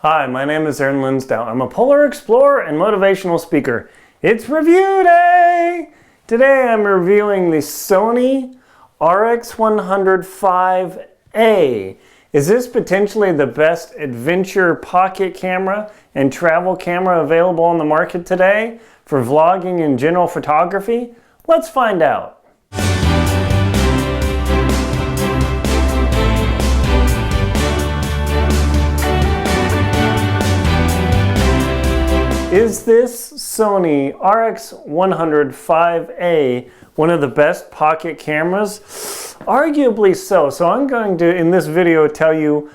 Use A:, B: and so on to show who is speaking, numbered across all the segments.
A: Hi, my name is Aaron Linsdau. I'm a polar explorer and motivational speaker. It's review day! Today I'm reviewing the Sony RX100 VA. Is this potentially the best adventure pocket camera and travel camera available on the market today for vlogging and general photography? Let's find out. Is this Sony RX100 VA one of the best pocket cameras? Arguably so. So I'm going to, in this video, tell you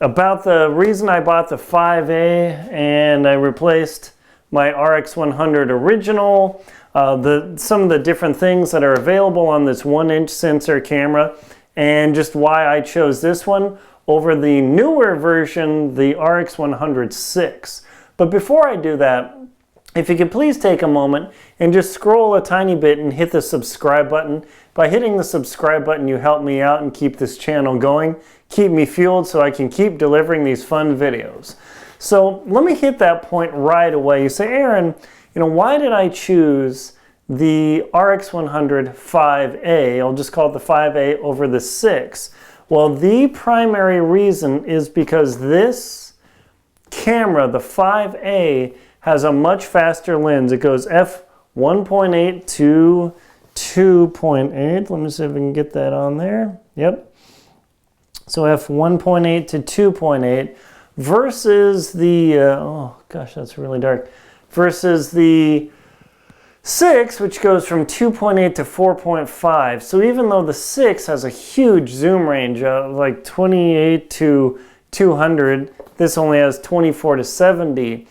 A: about the reason I bought the 5A and I replaced my RX100 original, some of the different things that are available on this 1-inch sensor camera, and just why I chose this one over the newer version, the RX100 VI. But before I do that, if you could please take a moment and just scroll a tiny bit and hit the subscribe button. By hitting the subscribe button, you help me out and keep this channel going, keep me fueled so I can keep delivering these fun videos. So let me hit that point right away. You say, Aaron, why did I choose the RX100 VA? I'll just call it the 5A over the 6. Well, the primary reason is because this camera, the 5A, has a much faster lens. It goes f1.8 to 2.8. Let me see if we can get that on there. Yep. So f1.8 to 2.8 versus the, oh gosh, that's really dark, versus the 6, which goes from 2.8 to 4.5. So even though the 6 has a huge zoom range of like 28 to 200, this only has 24 to 70.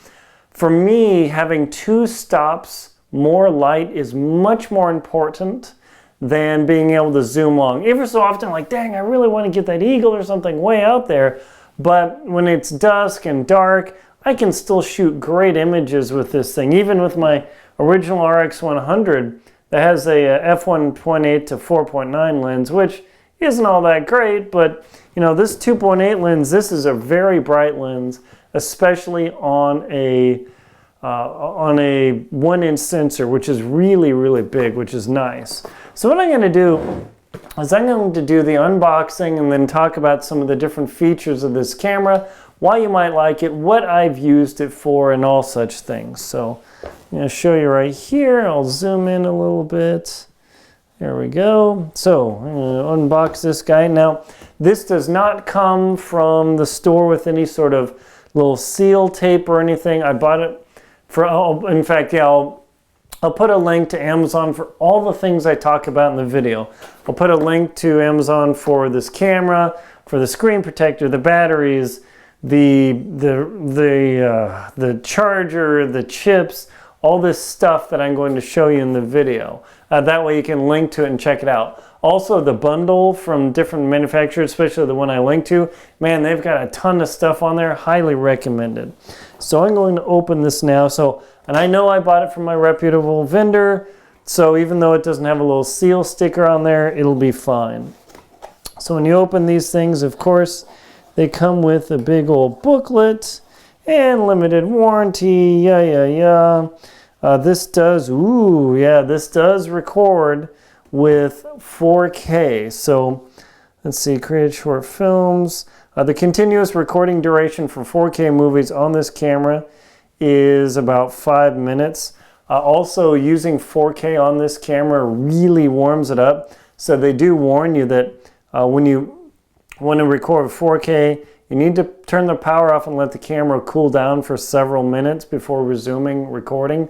A: For me, having 2 stops more light is much more important than being able to zoom long. Ever so often, like, dang, I really want to get that eagle or something way out there. But when it's dusk and dark, I can still shoot great images with this thing. Even with my original RX100 that has a f1.8 to 4.9 lens, which isn't all that great, but this 2.8 lens, this is a very bright lens, especially on a 1-inch sensor, which is really, really big, which is nice. So what I'm going to do is I'm going to do the unboxing and then talk about some of the different features of this camera, why you might like it, what I've used it for, and all such things. So I'm going to show you right here. I'll zoom in a little bit. There we go. So I'm going to unbox this guy. Now, this does not come from the store with any sort of little seal tape or anything. I bought it for, in fact, yeah, I'll put a link to Amazon for all the things I talk about in the video. I'll put a link to Amazon for this camera, for the screen protector, the batteries, the charger, the chips, all this stuff that I'm going to show you in the video. That way you can link to it and check it out. Also, the bundle from different manufacturers, especially the one I linked to, man, they've got a ton of stuff on there. Highly recommended. So I'm going to open this now. And I know I bought it from my reputable vendor, so even though it doesn't have a little seal sticker on there, it'll be fine. So when you open these things, of course, they come with a big old booklet and limited warranty, this does record with 4K. So let's see, create short films. The continuous recording duration for 4K movies on this camera is about 5 minutes. Also, using 4K on this camera really warms it up. So they do warn you that when you want to record 4K, you need to turn the power off and let the camera cool down for several minutes before resuming recording.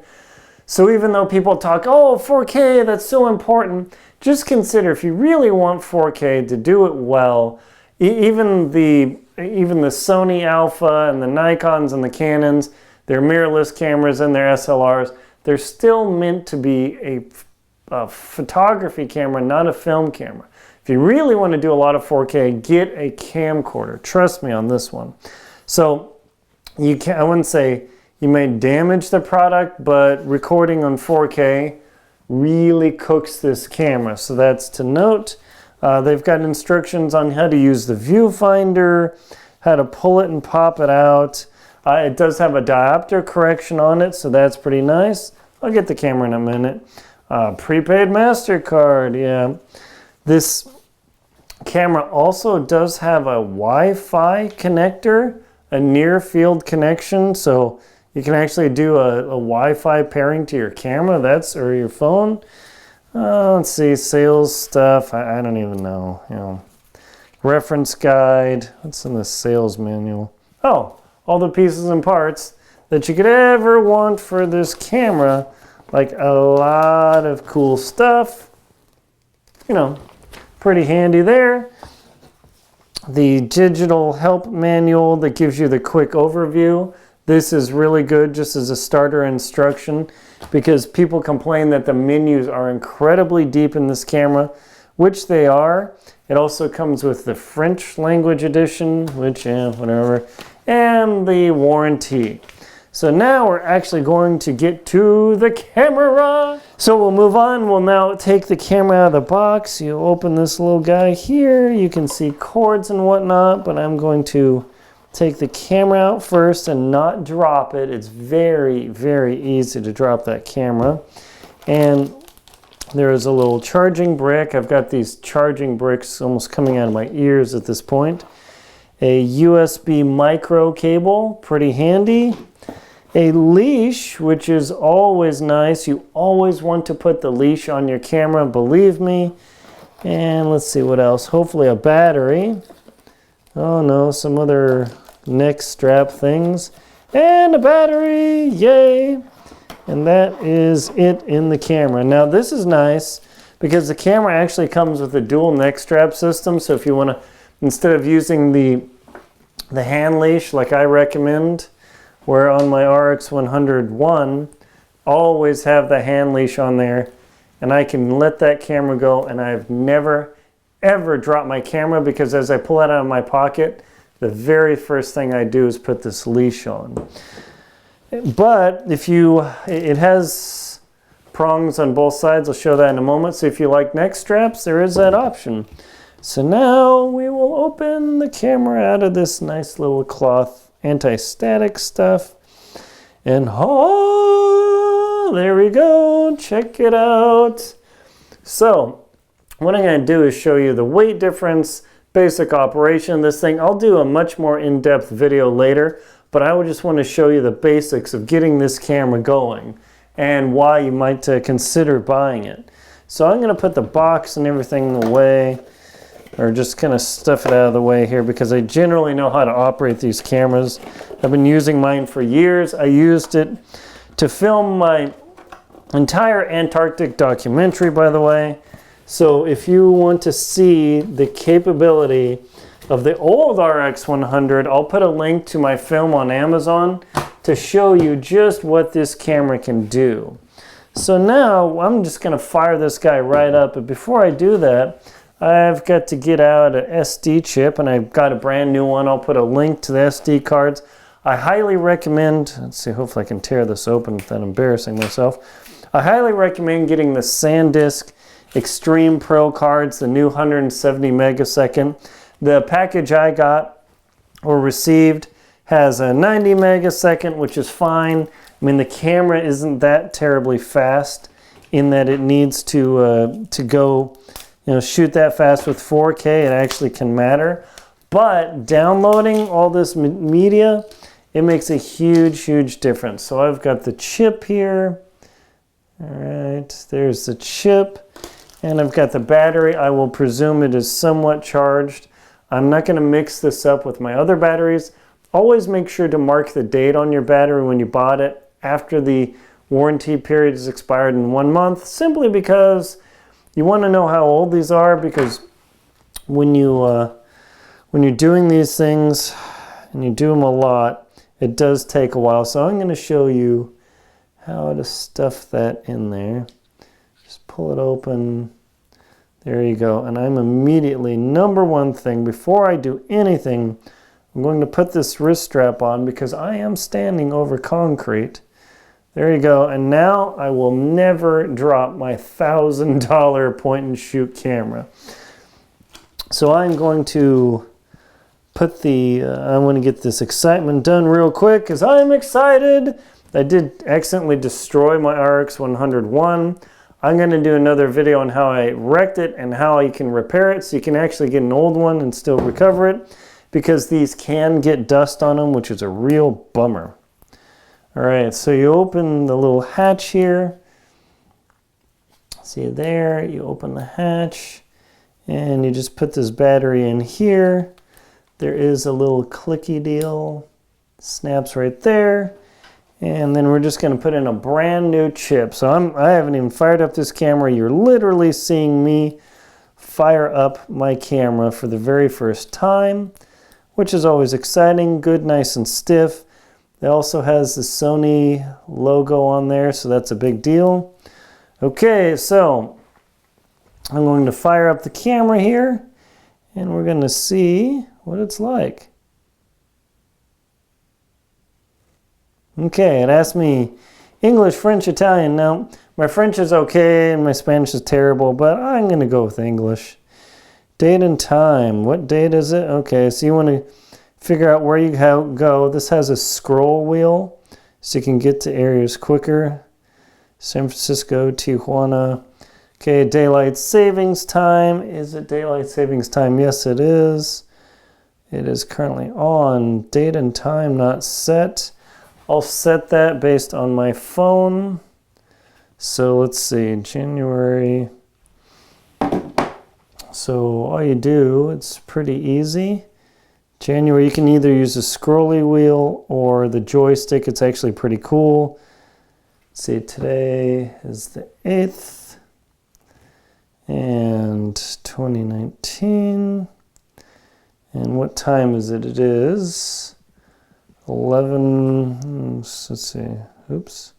A: So even though people talk, oh, 4K, that's so important, just consider if you really want 4K to do it well, even the Sony Alpha and the Nikons and the Canons, their mirrorless cameras and their SLRs, they're still meant to be a photography camera, not a film camera. If you really want to do a lot of 4K, get a camcorder. Trust me on this one. So I wouldn't say you may damage the product, but recording on 4K really cooks this camera. So that's to note. They've got instructions on how to use the viewfinder, how to pull it and pop it out. It does have a diopter correction on it, so that's pretty nice. I'll get the camera in a minute. Prepaid MasterCard, yeah. This camera also does have a Wi-Fi connector, a near field connection, so you can actually do a Wi-Fi pairing to your camera, or your phone. Let's see, sales stuff, I don't even know, you know. Reference guide, what's in the sales manual? Oh, all the pieces and parts that you could ever want for this camera, like a lot of cool stuff. You know, pretty handy there. The digital help manual that gives you the quick overview. This is really good just as a starter instruction because people complain that the menus are incredibly deep in this camera, which they are. It also comes with the French language edition, which, yeah, whatever, and the warranty. So now we're actually going to get to the camera. So we'll move on. We'll now take the camera out of the box. You open this little guy here. You can see cords and whatnot, but I'm going to take the camera out first and not drop it. It's very, very easy to drop that camera. And there is a little charging brick. I've got these charging bricks almost coming out of my ears at this point. A USB micro cable, pretty handy. A leash, which is always nice. You always want to put the leash on your camera, believe me. And let's see what else. Hopefully a battery. Oh no, some other neck strap things. And a battery, yay! And that is it in the camera. Now this is nice because the camera actually comes with a dual neck strap system. So if you want to, instead of using the hand leash like I recommend, where on my RX100 VI, always have the hand leash on there and I can let that camera go, and I've never ever dropped my camera because as I pull it out of my pocket, the very first thing I do is put this leash on. But it has prongs on both sides. I'll show that in a moment. So if you like neck straps, there is that option. So now we will open the camera out of this nice little cloth anti-static stuff. And oh, there we go. Check it out. So what I'm going to do is show you the weight difference, basic operation of this thing. I'll do a much more in-depth video later, but I would just want to show you the basics of getting this camera going and why you might consider buying it. So I'm going to put the box and everything away, or just kind of stuff it out of the way here because I generally know how to operate these cameras. I've been using mine for years. I used it to film my entire Antarctic documentary, by the way. So if you want to see the capability of the old RX100, I'll put a link to my film on Amazon to show you just what this camera can do. So now I'm just going to fire this guy right up, but before I do that, I've got to get out an SD chip, and I've got a brand new one. I'll put a link to the SD cards. I highly recommend, let's see, hopefully I can tear this open without embarrassing myself. I highly recommend getting the SanDisk Extreme Pro cards, the new 170 megasecond. The package I got or received has a 90 megasecond, which is fine. I mean, the camera isn't that terribly fast in that it needs to go, you know, shoot that fast with 4K. It actually can matter. But downloading all this media, it makes a huge, huge difference. So I've got the chip here. All right, there's the chip. And I've got the battery. I will presume it is somewhat charged. I'm not going to mix this up with my other batteries. Always make sure to mark the date on your battery when you bought it after the warranty period is expired in 1 month, simply because you want to know how old these are, because when you're doing these things and you do them a lot, it does take a while. So I'm going to show you how to stuff that in there. Just pull it open. There you go. And I'm immediately, number one thing, before I do anything, I'm going to put this wrist strap on because I am standing over concrete. There you go. And now I will never drop my $1,000 point and shoot camera. So I'm going to put the, I want to get this excitement done real quick because I'm excited. I did accidentally destroy my RX100 VI. I'm going to do another video on how I wrecked it and how you can repair it so you can actually get an old one and still recover it, because these can get dust on them, which is a real bummer. All right, so you open the little hatch here. See there, you open the hatch and you just put this battery in here. There is a little clicky deal, snaps right there. And then we're just going to put in a brand new chip. So I haven't even fired up this camera. You're literally seeing me fire up my camera for the very first time, which is always exciting. Good, nice and stiff. It also has the Sony logo on there, so that's a big deal. Okay, so I'm going to fire up the camera here, and we're going to see what it's like. Okay, it asked me English, French, Italian. Now, my French is okay and my Spanish is terrible, but I'm going to go with English. Date and time. What date is it? Okay, so you want to figure out where you go. This has a scroll wheel, so you can get to areas quicker. San Francisco, Tijuana. Okay, daylight savings time. Is it daylight savings time? Yes, it is. It is currently on. Date and time not set. I'll set that based on my phone. So let's see, January. So all you do, it's pretty easy. January, you can either use the scrolly wheel or the joystick. It's actually pretty cool. Let's see, today is the 8th and 2019. And what time is it? It is 11, let's see, oops.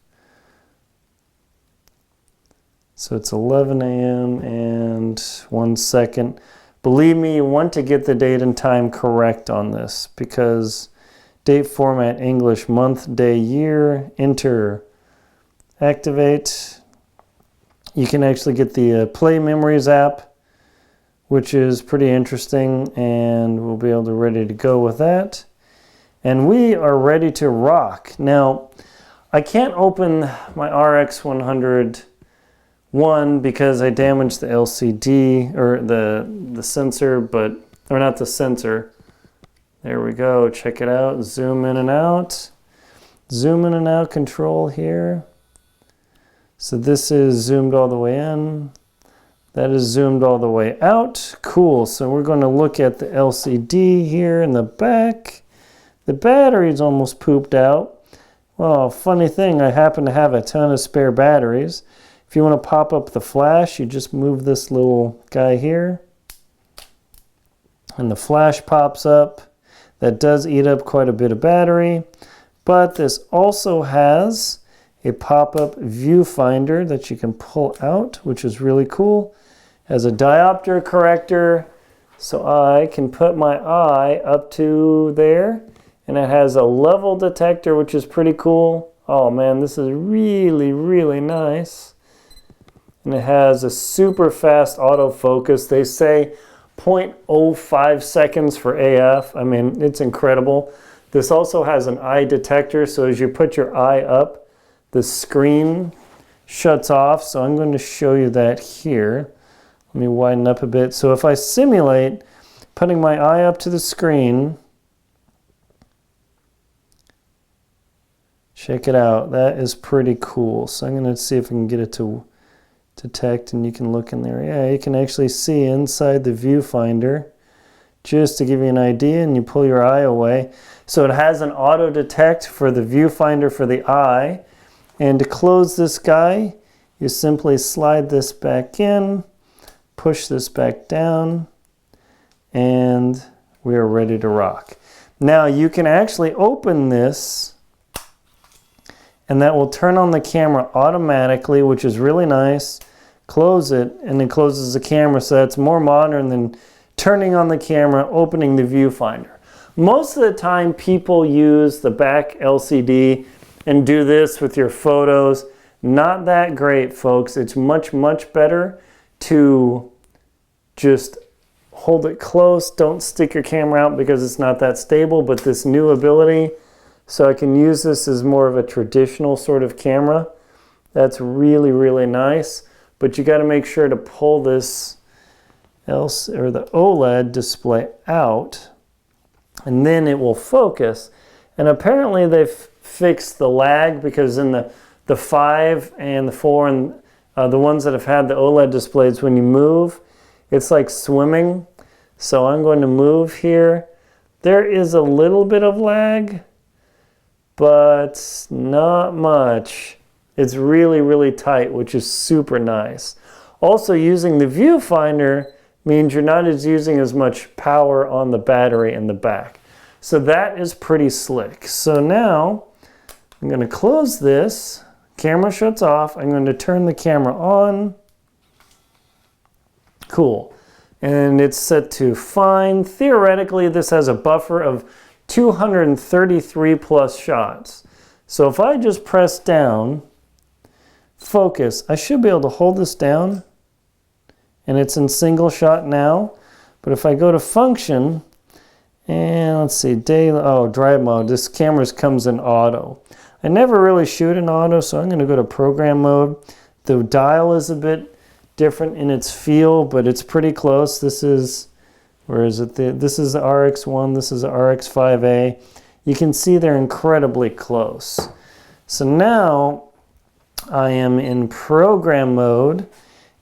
A: So it's 11 a.m. and 1 second. Believe me, you want to get the date and time correct on this, because date format English, month, day, year, enter, activate. You can actually get the Play Memories app, which is pretty interesting, and we'll be able to ready to go with that. And we are ready to rock. Now, I can't open my RX100 I because I damaged the LCD, or the sensor, or not the sensor. There we go, check it out, zoom in and out. Zoom in and out control here. So this is zoomed all the way in. That is zoomed all the way out. Cool, so we're going to look at the LCD here in the back. The battery's almost pooped out. Well, funny thing, I happen to have a ton of spare batteries. If you want to pop up the flash, you just move this little guy here, and the flash pops up. That does eat up quite a bit of battery, but this also has a pop-up viewfinder that you can pull out, which is really cool. It has a diopter corrector, so I can put my eye up to there. And it has a level detector, which is pretty cool. Oh man, this is really, really nice. And it has a super fast autofocus. They say 0.05 seconds for AF. I mean, it's incredible. This also has an eye detector, so as you put your eye up, the screen shuts off. So I'm going to show you that here. Let me widen up a bit. So if I simulate putting my eye up to the screen, check it out. That is pretty cool. So I'm going to see if I can get it to detect, and you can look in there. Yeah, you can actually see inside the viewfinder, just to give you an idea, and you pull your eye away. So it has an auto detect for the viewfinder for the eye. And to close this guy, you simply slide this back in, push this back down, and we are ready to rock. Now you can actually open this, and that will turn on the camera automatically, which is really nice. Close it, and it closes the camera, so that's more modern than turning on the camera, opening the viewfinder. Most of the time, people use the back LCD and do this with your photos. Not that great, folks. It's much, much better to just hold it close. Don't stick your camera out because it's not that stable, but this new ability, so I can use this as more of a traditional sort of camera. That's really, really nice. But you got to make sure to pull this or the OLED display out, and then it will focus. And apparently they've fixed the lag, because in the 5 and the 4 and the ones that have had the OLED displays, when you move, it's like swimming. So I'm going to move here. There is a little bit of lag, but not much. It's really, really tight, which is super nice. Also, using the viewfinder means you're not using as much power on the battery in the back. So that is pretty slick. So now I'm going to close this. Camera shuts off. I'm going to turn the camera on. Cool. And it's set to fine. Theoretically, this has a buffer of 233 plus shots. So if I just press down, focus, I should be able to hold this down, and it's in single shot now. But if I go to function, and let's see, drive mode, this camera comes in auto. I never really shoot in auto, so I'm going to go to program mode. The dial is a bit different in its feel, but it's pretty close. This is, where is it? This is the RX1, this is the RX100 VA. You can see they're incredibly close. So now I am in program mode,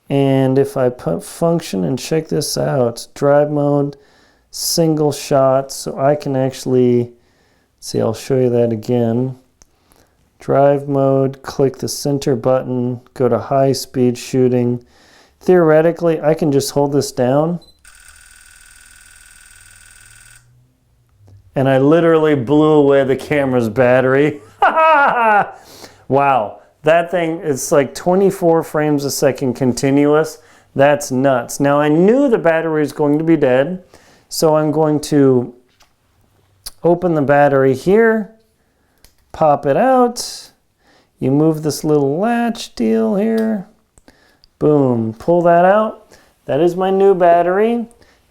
A: and if I put function and check this out, drive mode, single shot, so I can actually, see, I'll show you that again. Drive mode, click the center button, go to high speed shooting. Theoretically, I can just hold this down, and I literally blew away the camera's battery. Wow, that thing is like 24 frames a second continuous. That's nuts. Now, I knew the battery was going to be dead, so I'm going to open the battery here, pop it out. You move this little latch deal here. Boom, pull that out. That is my new battery.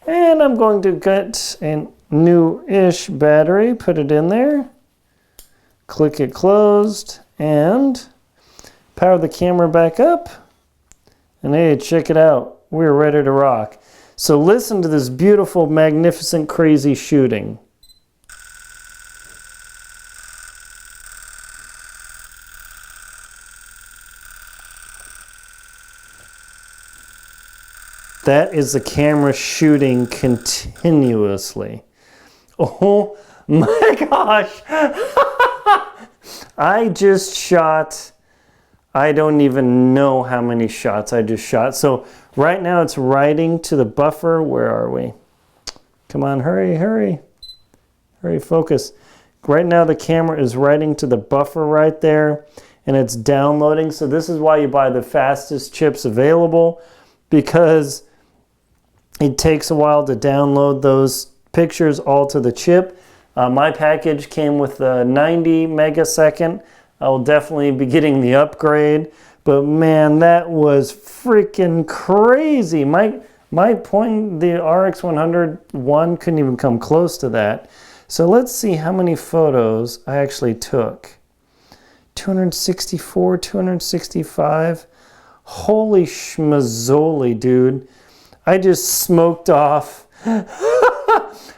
A: And I'm going to get a new-ish battery, put it in there. Click it closed and power the camera back up. And hey, check it out. We're ready to rock. So listen to this beautiful, magnificent, crazy shooting. That is the camera shooting continuously. Oh my gosh. I just shot, I don't even know how many shots I just shot. So right now it's writing to the buffer. Where are we? Come on, hurry, hurry. Hurry, focus. Right now the camera is writing to the buffer right there, and it's downloading. So this is why you buy the fastest chips available, because it takes a while to download those pictures all to the chip. My package came with a 90 megasecond. I will definitely be getting the upgrade. But man, that was freaking crazy. My point, the RX100 one couldn't even come close to that. So let's see how many photos I actually took. 264, 265. Holy schmazzoli, dude. I just smoked off.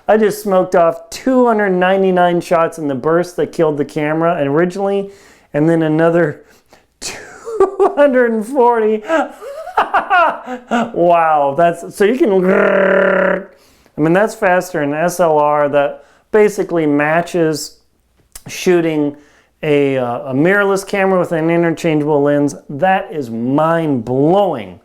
A: I just smoked off 299 shots in the burst that killed the camera originally, and then another 240. Wow, that's so you can. I mean, that's faster than SLR. That basically matches shooting a mirrorless camera with an interchangeable lens. That is mind blowing.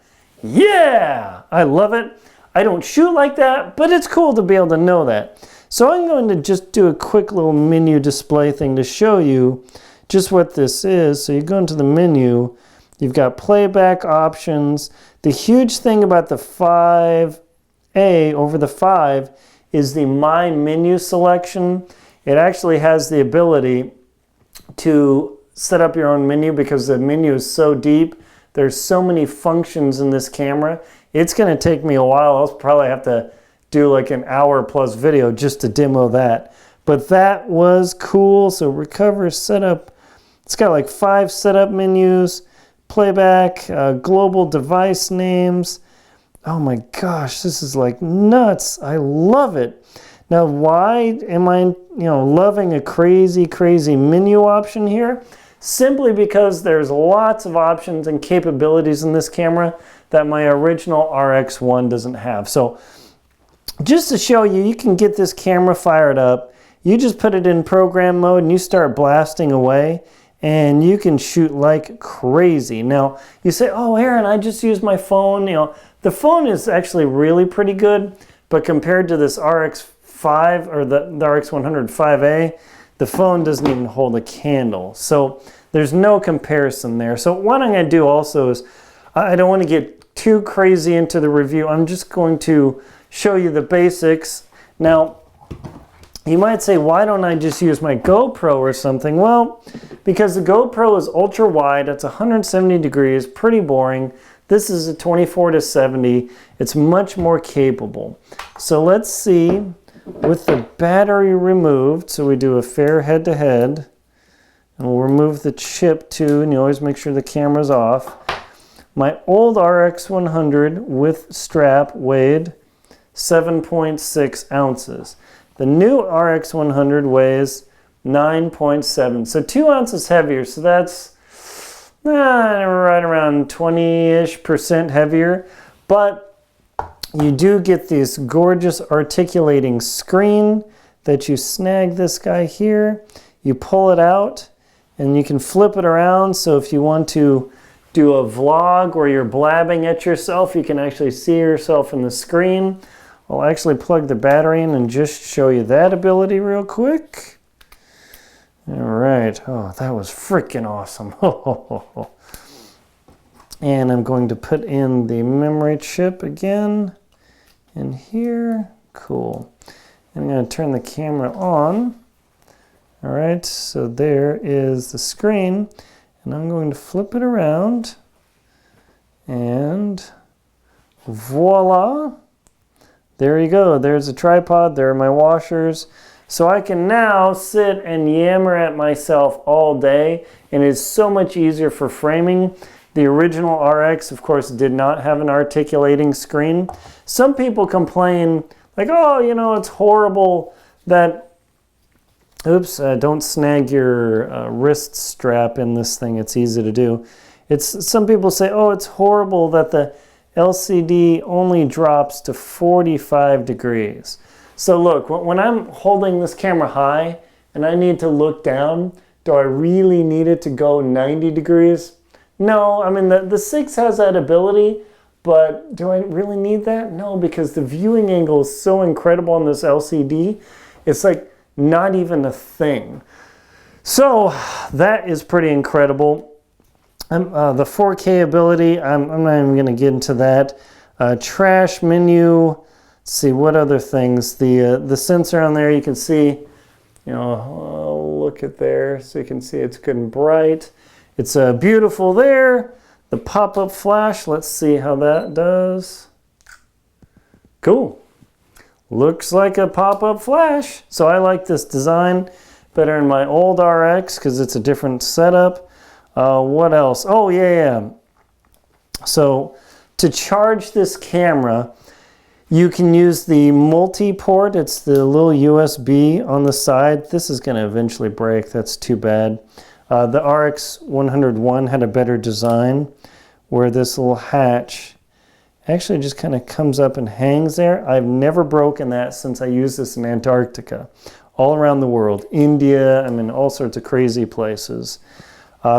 A: Yeah, I love it. I don't shoot like that, but it's cool to be able to know that. So I'm going to just do a quick little menu display thing to show you just what this is. So you go into the menu, you've got playback options. The huge thing about the 5A over the 5 is the My Menu selection. It actually has the ability to set up your own menu because the menu is so deep. There's so many functions in this camera. It's going to take me a while. I'll probably have to do like an hour plus video just to demo that. But that was cool. So recover setup. It's got like 5 setup menus, playback, global device names. Oh my gosh, this is like nuts. I love it. Now, why am I, loving a crazy, crazy menu option here? Simply because there's lots of options and capabilities in this camera that my original RX1 doesn't have. So just to show you, you can get this camera fired up. You just put it in program mode and you start blasting away and you can shoot like crazy. Now, you say, oh, Aaron, I just used my phone. The phone is actually really pretty good, but compared to this RX5 or the RX100 VA, the phone doesn't even hold a candle. So there's no comparison there. So what I'm going to do also is, I don't want to get too crazy into the review. I'm just going to show you the basics. Now, you might say, why don't I just use my GoPro or something? Well, because the GoPro is ultra wide. It's 170 degrees, pretty boring. This is a 24-70. It's much more capable. So let's see, with the battery removed, so we do a fair head-to-head, and we'll remove the chip too, and you always make sure the camera's off. My old RX100 with strap weighed 7.6 ounces. The new RX100 weighs 9.7, so 2 ounces heavier, so that's right around 20-ish% heavier, but you do get this gorgeous articulating screen that you snag this guy here, you pull it out, and you can flip it around, so if you want to do a vlog where you're blabbing at yourself, you can actually see yourself in the screen. I'll actually plug the battery in and just show you that ability real quick. All right. Oh, that was freaking awesome. And I'm going to put in the memory chip again in here. Cool. I'm going to turn the camera on. All right. So there is the screen. And I'm going to flip it around. And voila. There you go. There's a tripod. There are my washers. So I can now sit and yammer at myself all day, and it's so much easier for framing. The original RX, of course, did not have an articulating screen. Some people complain, like, oh, it's horrible that, oops, don't snag your wrist strap in this thing. It's easy to do. Some people say, oh, it's horrible that the LCD only drops to 45 degrees. So look, when I'm holding this camera high and I need to look down, do I really need it to go 90 degrees? No, I mean, the 6 has that ability, but do I really need that? No, because the viewing angle is so incredible on this LCD, it's like not even a thing. So that is pretty incredible. The 4K ability, I'm not even going to get into that. Trash menu. Let's see what other things. The sensor on there, you can see. Look at there, so you can see it's good and bright. It's beautiful there. The pop-up flash. Let's see how that does. Cool. Looks like a pop-up flash. So I like this design better in my old RX because it's a different setup. What else? Oh, yeah. So to charge this camera, you can use the multi-port. It's the little USB on the side. This is going to eventually break. That's too bad. The RX101 had a better design where this little hatch actually just kind of comes up and hangs there. I've never broken that since I used this in Antarctica. All around the world. India, all sorts of crazy places.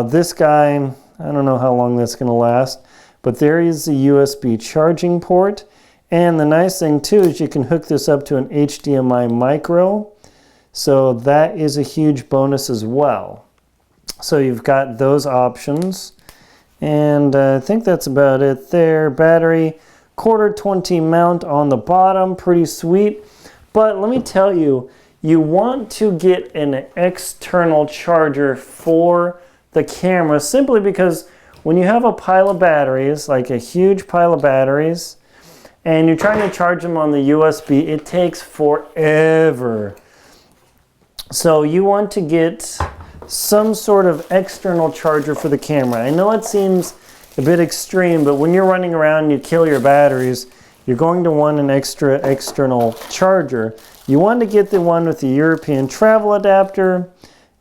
A: This guy, I don't know how long that's going to last, but there is the USB charging port. And the nice thing too is you can hook this up to an HDMI micro. So that is a huge bonus as well. So you've got those options. And I think that's about it there. Battery, 1/4 mount on the bottom, pretty sweet. But let me tell you, you want to get an external charger for the camera simply because when you have a pile of batteries, like a huge pile of batteries, and you're trying to charge them on the USB, it takes forever. So you want to get some sort of external charger for the camera. I know it seems a bit extreme, but when you're running around and you kill your batteries, you're going to want an extra external charger. You want to get the one with the European travel adapter,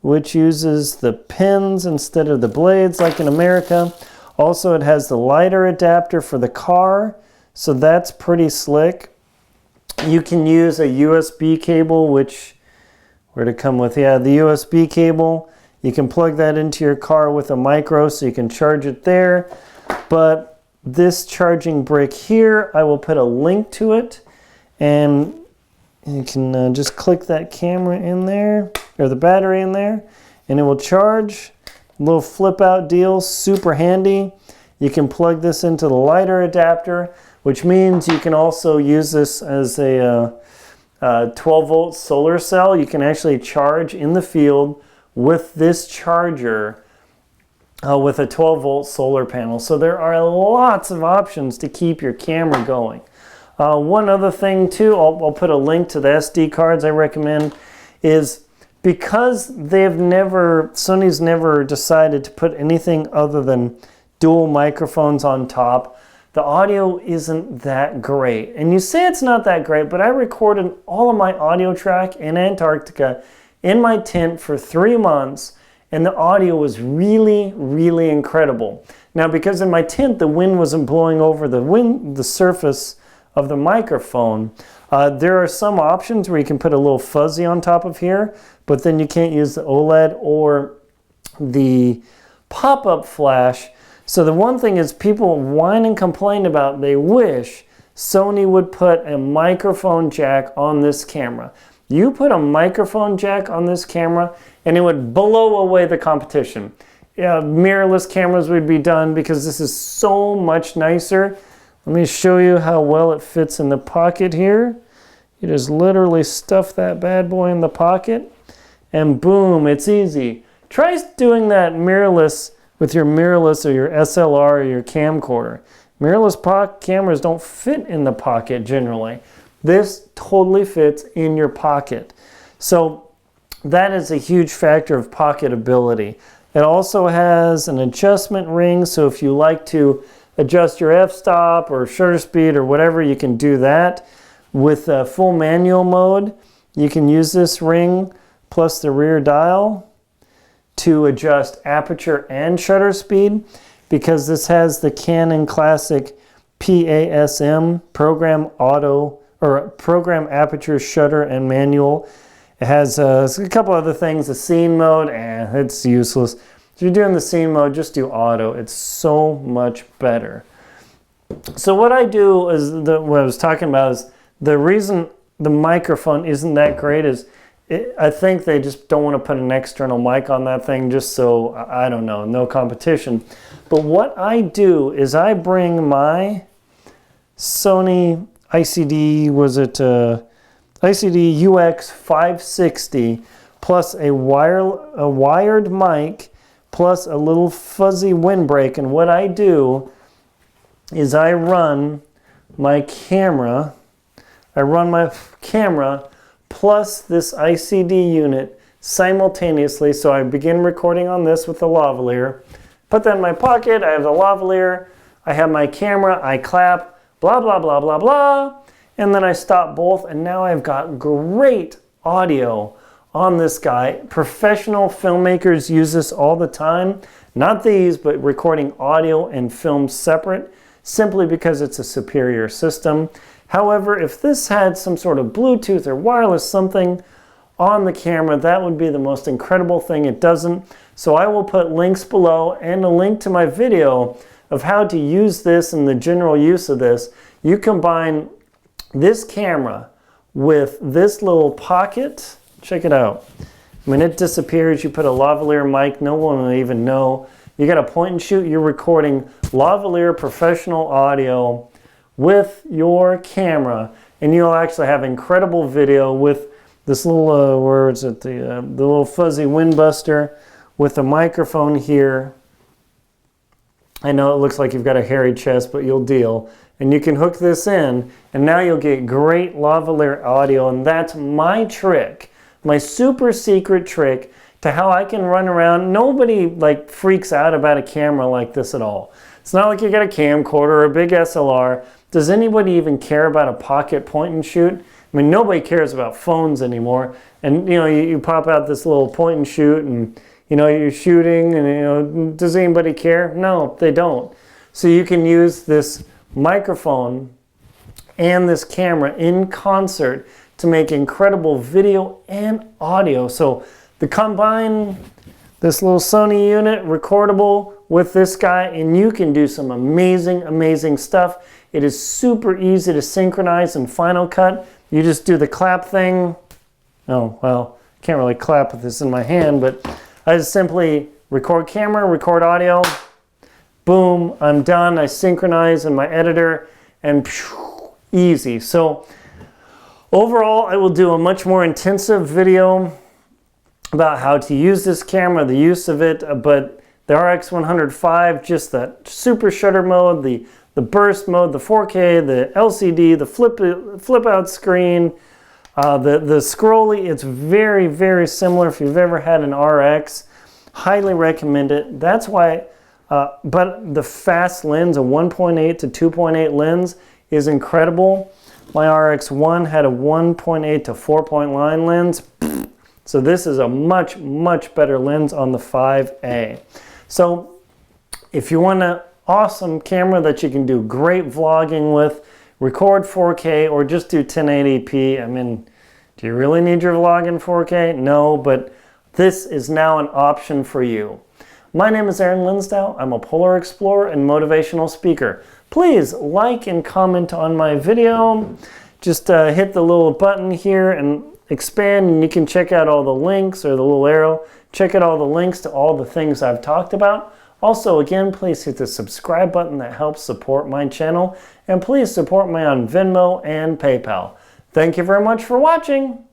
A: which uses the pins instead of the blades like in America. Also, it has the lighter adapter for the car, so that's pretty slick. You can use a USB cable, which, where'd it come with? Yeah, the USB cable. You can plug that into your car with a micro so you can charge it there. But this charging brick here, I will put a link to it, and you can just click that camera in there, or the battery in there, and it will charge. Little flip out deal, super handy. You can plug this into the lighter adapter, which means you can also use this as a 12-volt solar cell. You can actually charge in the field with this charger with a 12-volt solar panel. So there are lots of options to keep your camera going. One other thing too, I'll put a link to the SD cards I recommend, is because Sony's never decided to put anything other than dual microphones on top, the audio isn't that great. And you say it's not that great, but I recorded all of my audio track in Antarctica in my tent for 3 months, and the audio was really, really incredible. Now, because in my tent the wind wasn't blowing over the surface of the microphone, there are some options where you can put a little fuzzy on top of here, but then you can't use the OLED or the pop-up flash. So the one thing is people whine and complain about, they wish Sony would put a microphone jack on this camera. You put a microphone jack on this camera and it would blow away the competition. Mirrorless cameras would be done because this is so much nicer. Let me show you how well it fits in the pocket here. You just literally stuff that bad boy in the pocket and boom, it's easy. Try doing that mirrorless with your mirrorless or your SLR or your camcorder. Mirrorless cameras don't fit in the pocket generally. This totally fits in your pocket. So that is a huge factor of pocketability. It also has an adjustment ring, so if you like to adjust your f-stop or shutter speed or whatever, you can do that. With full manual mode, you can use this ring plus the rear dial to adjust aperture and shutter speed, because this has the Canon Classic PASM, program aperture, shutter, and manual. It has a couple other things. The scene mode, it's useless. If you're doing the scene mode, just do auto. It's so much better. So what I do is, what I was talking about is, the reason the microphone isn't that great is I think they just don't want to put an external mic on that thing just so, I don't know, no competition. But what I do is I bring my Sony ICD, ICD UX560 plus a wired mic plus a little fuzzy windbreak, and what I do is I run my camera plus this ICD unit simultaneously. So I begin recording on this with the lavalier, put that in my pocket, I have the lavalier, I have my camera, I clap, blah, blah, blah, blah, blah, and then I stop both, and now I've got great audio on this guy. Professional filmmakers use this all the time. Not these, but recording audio and film separate, simply because it's a superior system. However, if this had some sort of Bluetooth or wireless something on the camera, that would be the most incredible thing. It doesn't. So I will put links below and a link to my video of how to use this and the general use of this. You combine this camera with this little pocket. Check it out. When it disappears, you put a lavalier mic, no one will even know. You got a point and shoot, you're recording lavalier professional audio with your camera, and you'll actually have incredible video with this little, where is it, the little fuzzy wind buster with the microphone here. I know it looks like you've got a hairy chest, but you'll deal. And you can hook this in, and now you'll get great lavalier audio, and that's my trick, my super secret trick to how I can run around. Nobody like freaks out about a camera like this at all. It's not like you got a camcorder or a big SLR. Does anybody even care about a pocket point and shoot? I mean, nobody cares about phones anymore. And you know, you pop out this little point and shoot, and you know, you're shooting, and you know, does anybody care? No, they don't. So you can use this microphone and this camera in concert to make incredible video and audio. So the combine this little Sony unit recordable with this guy, and you can do some amazing stuff. It is super easy to synchronize in Final Cut. You just do the clap thing. Oh, well, I can't really clap with this in my hand, but I just simply record camera, record audio. Boom, I'm done. I synchronize in my editor, and easy. So overall, I will do a much more intensive video about how to use this camera, the use of it, but the RX100 VI, just that super shutter mode, the burst mode, the 4K, the LCD, the flip out screen, the scrolly, it's very similar. If you've ever had an RX, highly recommend it. That's why, but the fast lens, a 1.8 to 2.8 lens is incredible. My RX1 had a 1.8 to 4.9 lens. So this is a much better lens on the 5A. So if you want an awesome camera that you can do great vlogging with, record 4K or just do 1080p. I mean, do you really need your vlog in 4K? No, but this is now an option for you. My name is Aaron Linsdau. I'm a polar explorer and motivational speaker. Please like and comment on my video. Just hit the little button here and expand, and you can check out all the links, or the little arrow. Check out all the links to all the things I've talked about. Also, again, please hit the subscribe button that helps support my channel, and please support me on Venmo and PayPal. Thank you very much for watching.